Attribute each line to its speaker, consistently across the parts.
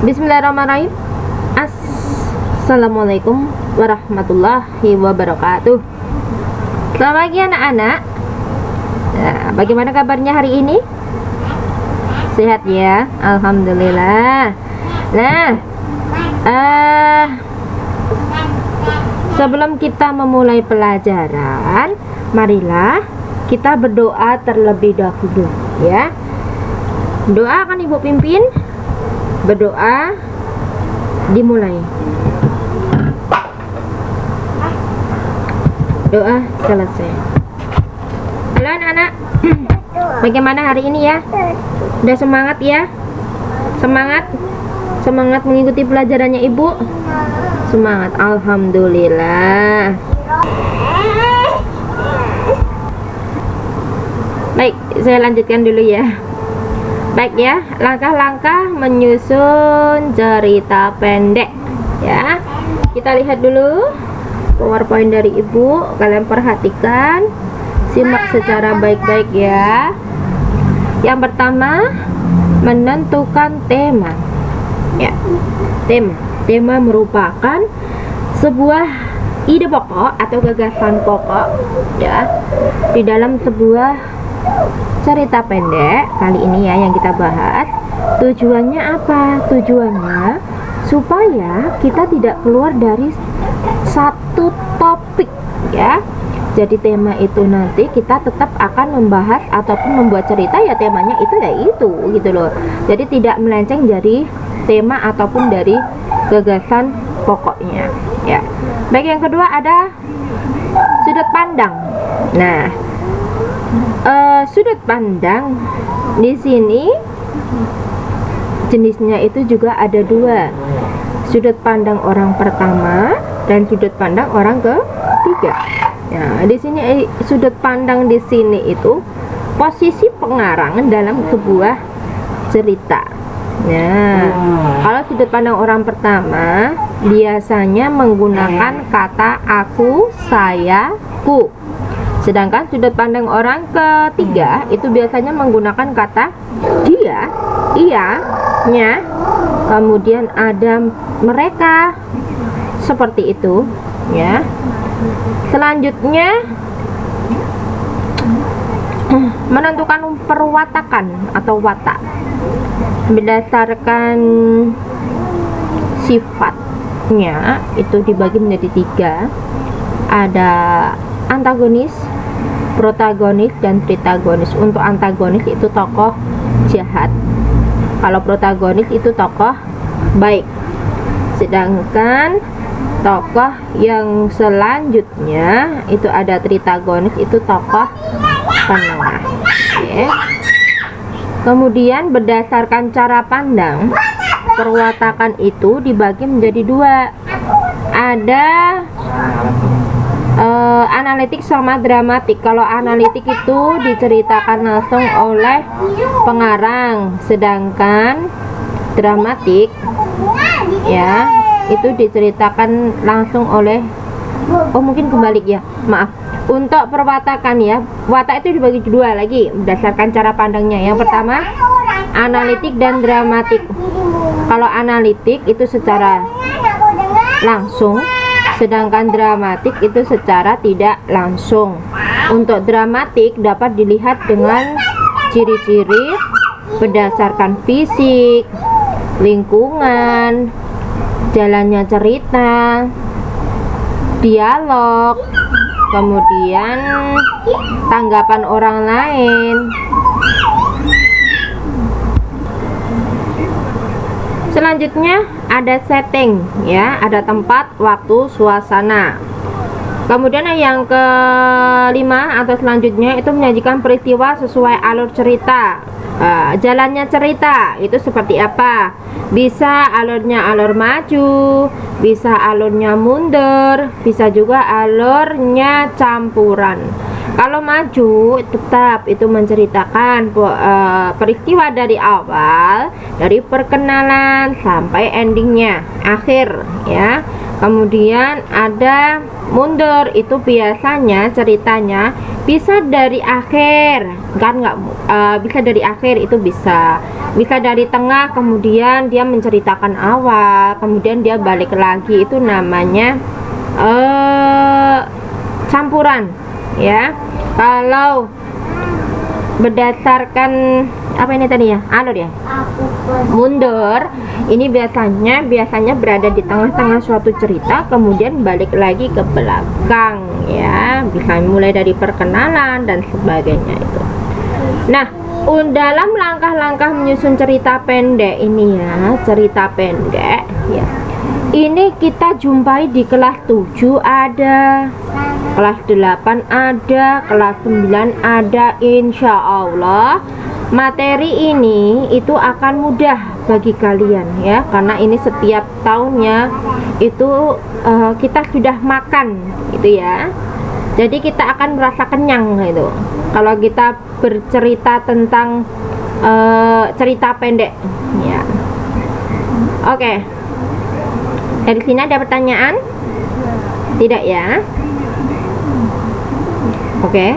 Speaker 1: Bismillahirrahmanirrahim. Assalamualaikum warahmatullahi wabarakatuh. Selamat pagi anak-anak. Nah, bagaimana kabarnya hari ini? Sehat ya? Alhamdulillah. Nah, sebelum kita memulai pelajaran, marilah kita berdoa terlebih dahulu ya. Doa akan Ibu pimpin. Berdoa dimulai. Doa selesai. Halo anak-anak. Bagaimana hari ini ya? Udah semangat ya? Semangat? Semangat mengikuti pelajarannya Ibu? Semangat, alhamdulillah. Baik, saya lanjutkan dulu ya. Baik ya, langkah-langkah menyusun cerita pendek ya. Kita lihat dulu PowerPoint dari Ibu. Kalian perhatikan, simak secara baik-baik ya. Yang pertama, menentukan tema ya. Tema merupakan sebuah ide pokok atau gagasan pokok ya di dalam sebuah cerita pendek kali ini ya yang kita bahas. Tujuannya apa? Tujuannya supaya kita tidak keluar dari satu topik ya. Jadi tema itu nanti kita tetap akan membahas ataupun membuat cerita ya, temanya itu ya itu gitu loh. Jadi tidak melenceng dari tema ataupun dari gagasan pokoknya ya. Baik, yang kedua ada sudut pandang. Nah, sudut pandang di sini jenisnya itu juga ada dua, sudut pandang orang pertama dan sudut pandang orang ketiga. Nah, di sini sudut pandang di sini itu posisi pengarang dalam sebuah cerita. Nah, kalau sudut pandang orang pertama biasanya menggunakan kata aku, saya, ku. Sedangkan sudut pandang orang ketiga itu biasanya menggunakan kata dia, ia, nya, kemudian ada mereka, seperti itu ya. Selanjutnya menentukan perwatakan atau watak berdasarkan sifatnya itu dibagi menjadi tiga. Ada antagonis, protagonis, dan tritagonis. Untuk antagonis itu tokoh jahat, kalau protagonis itu tokoh baik. Sedangkan tokoh yang selanjutnya itu ada tritagonis, itu tokoh penengah ya. Kemudian berdasarkan cara pandang, perwatakan itu dibagi menjadi dua. Ada analitik sama dramatik. Kalau analitik itu diceritakan langsung oleh pengarang, sedangkan dramatik ya itu diceritakan langsung oleh mungkin kebalik ya, maaf. Untuk perwatakan ya, watak itu dibagi dua lagi berdasarkan cara pandangnya. Yang pertama analitik dan dramatik. Kalau analitik itu secara langsung, sedangkan dramatik itu secara tidak langsung. Untuk dramatik dapat dilihat dengan ciri-ciri berdasarkan fisik, lingkungan, jalannya cerita, dialog, kemudian tanggapan orang lain. Selanjutnya ada setting ya, ada tempat, waktu, suasana. Kemudian yang kelima atau selanjutnya itu menyajikan peristiwa sesuai alur cerita. Jalannya cerita itu seperti apa? Bisa alurnya alur maju, bisa alurnya mundur, bisa juga alurnya campuran. Kalau maju tetap itu menceritakan peristiwa dari awal, dari perkenalan sampai endingnya, akhir ya. Kemudian ada mundur, itu biasanya ceritanya bisa dari akhir, kan nggak bisa dari akhir, itu bisa dari tengah, kemudian dia menceritakan awal, kemudian dia balik lagi, itu namanya campuran ya. Kalau berdasarkan apa ini tadi ya, alur ya, mundur ini biasanya berada di tengah-tengah suatu cerita, kemudian balik lagi ke belakang ya, bisa mulai dari perkenalan dan sebagainya itu. Nah, dalam langkah-langkah menyusun cerita pendek ini ya, cerita pendek ya, ini kita jumpai di kelas 7 ada, kelas 8 ada, kelas 9 ada. Insya Allah materi ini itu akan mudah bagi kalian ya, karena ini setiap tahunnya itu kita sudah makan gitu ya, jadi kita akan merasa kenyang gitu kalau kita bercerita tentang cerita pendek ya. Oke, dari sini ada pertanyaan? Tidak ya? Oke.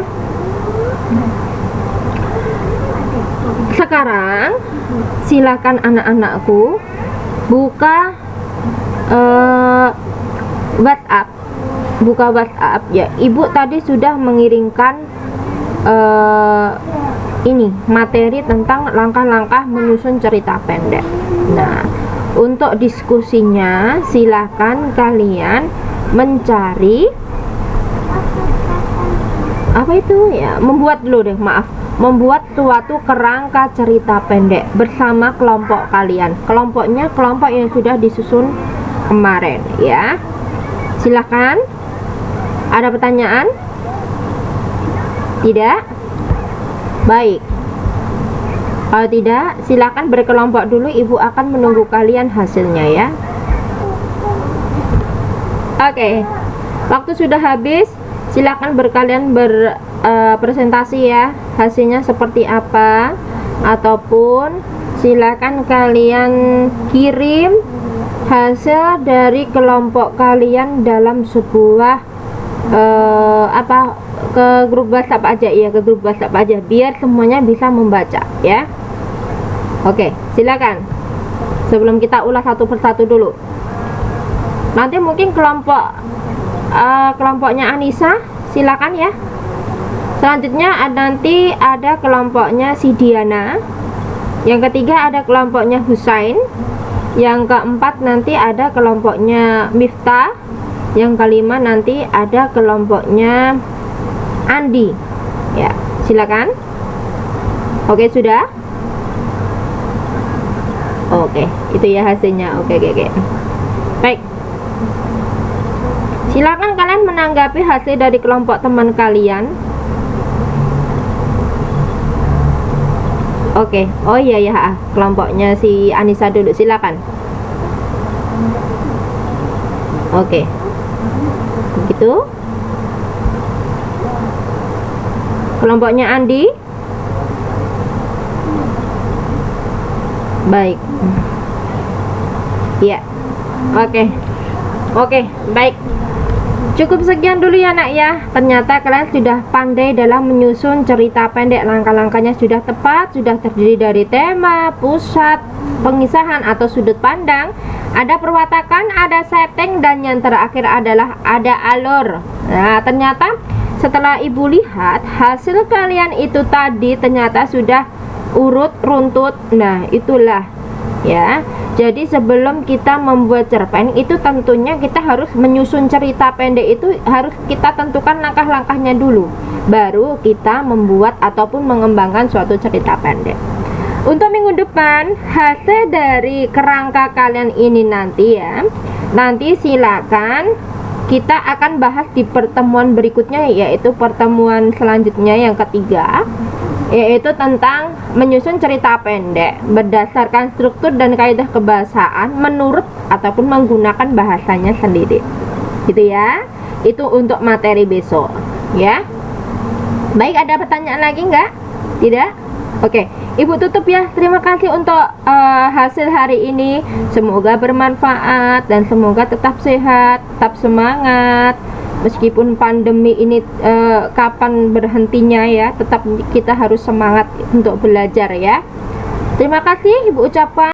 Speaker 1: Sekarang silakan anak-anakku buka WhatsApp, ya. Ibu tadi sudah mengirimkan ini materi tentang langkah-langkah menyusun cerita pendek. Nah, untuk diskusinya silakan kalian mencari apa itu ya, membuat suatu kerangka cerita pendek bersama kelompok kalian. Kelompoknya kelompok yang sudah disusun kemarin ya. Silakan. Ada pertanyaan? Tidak? Baik. Kalau tidak, silakan berkelompok dulu. Ibu akan menunggu kalian hasilnya ya. Oke. Waktu sudah habis. Silakan berkalian berpresentasi ya, hasilnya seperti apa, ataupun silakan kalian kirim hasil dari kelompok kalian dalam sebuah ke grup WhatsApp aja ya, ke grup WhatsApp aja biar semuanya bisa membaca ya. Oke, silakan. Sebelum kita ulas satu persatu dulu. Nanti mungkin kelompoknya Anissa, silakan ya. Selanjutnya nanti ada kelompoknya si Diana. Yang ketiga ada kelompoknya Husain. Yang keempat nanti ada kelompoknya Miftah. Yang kelima nanti ada kelompoknya Andi. Ya, silakan. Oke, sudah? Oke, itu ya hasilnya. Oke. Baik. Silakan kalian menanggapi hasil dari kelompok teman kalian. Oke. Oh iya ya, kelompoknya si Anissa dulu, silakan. Oke. Begitu. Kelompoknya Andi. Baik. Ya. Oke, baik. Cukup sekian dulu ya nak ya. Ternyata kalian sudah pandai dalam menyusun cerita pendek. Langkah-langkahnya sudah tepat, sudah terdiri dari tema, pusat, pengisahan atau sudut pandang, ada perwatakan, ada setting, dan yang terakhir adalah ada alur. Nah, ternyata setelah ibu lihat hasil kalian itu tadi ternyata sudah urut runtut. Nah, itulah ya. Jadi sebelum kita membuat cerpen itu tentunya kita harus menyusun cerita pendek, itu harus kita tentukan langkah-langkahnya dulu, baru kita membuat ataupun mengembangkan suatu cerita pendek. Untuk minggu depan hasil dari kerangka kalian ini nanti ya, nanti silakan kita akan bahas di pertemuan berikutnya, yaitu pertemuan selanjutnya yang ketiga, yaitu tentang menyusun cerita pendek berdasarkan struktur dan kaidah kebahasaan menurut ataupun menggunakan bahasanya sendiri, gitu ya. Itu untuk materi besok ya. Baik, ada pertanyaan lagi enggak? Tidak? Oke, Ibu tutup ya. Terima kasih untuk hasil hari ini. Semoga bermanfaat dan semoga tetap sehat, tetap semangat. Meskipun pandemi ini kapan berhentinya ya, tetap kita harus semangat untuk belajar ya. Terima kasih Ibu ucapkan.